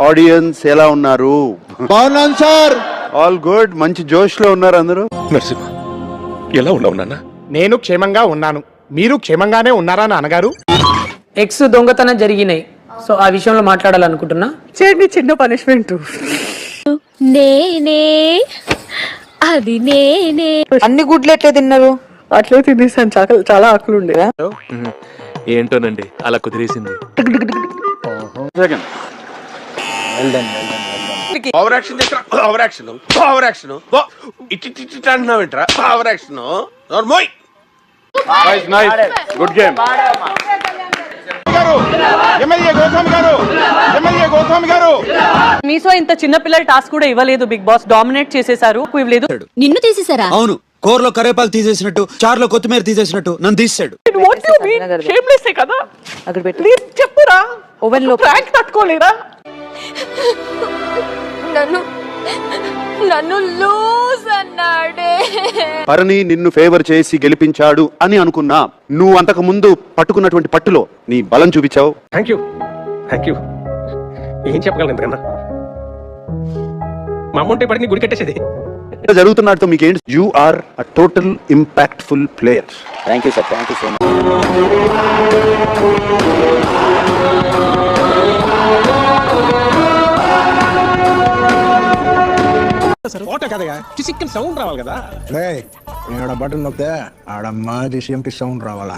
Audience ఎలా ఉన్నారు? బాగున్నాను సార్. All good. మంచి జోష్ లో ఉన్నారు అందరూ. నరసింహ, ఎలా ఉన్నావు నాన్న? నేను క్షేమంగా ఉన్నాను. మీరు క్షేమంగానే ఉన్నారా నాన్నగారు? ఎక్స్ దొంగతనం జరిగినాయి, సో ఆ విషయంలో మాట్లాడాలనుకుంటున్నా. చేయండి చిన్న పనిష్మెంట్. నేనే అది నేనే. అన్ని గుడ్లు ఎట్లా తిన్నారు? అట్లే తినేసాను, చాలా ఆకులు ఉండేదా? ఏంటోనండి అలా కుదిరేసింది. ఓవర్ యాక్షన్ చేస్తా. ఓవర్ యాక్షన్ ఓవర్ యాక్షన్ ఇట్టి అంటున్నావు ఏంట్రా? ఓవర్ యాక్షన్ నోర్మోయ్. Good game. మీతో ఇంత చిన్న పిల్లల టాస్క్ కూడా ఇవ్వలేదు. బిగ్ బాస్ డామినేట్ చేసేసారు, ఇవ్వలేదు. నిన్ను తీసేసారా? అవును, కూరలో కరేపాలు తీసేసినట్టు, చారులో కొత్తిమీర తీసేసినట్టు నన్ను తీసాడు. కదా ప్లీజ్ చెప్పురా. ఓవెన్ లో ప్రాంక్ తట్టుకోలేరా? నన్ను లూజ్ అన్నాడే. హరిని నిన్ను ఫేవర్ చేసి గెలిపించాడు అని అనుకున్నా. నువ్వు అంతకు ముందు పట్టుకున్నటువంటి పట్టులో నీ బలం చూపించావు. Thank you. ఏం చెప్పగలను ఇంతకన్నా? మా అమ్మ ఉంటే పడి నీ గుడి కట్టేసేది. జరుగుతున్నట్టు మీకేంటి? You are a total impactful player. Thank you sir. Thank you so much. Sound రావాలి కదా. బటన్ నొక్కితే ఆడ మాది సౌండ్ రావాలా?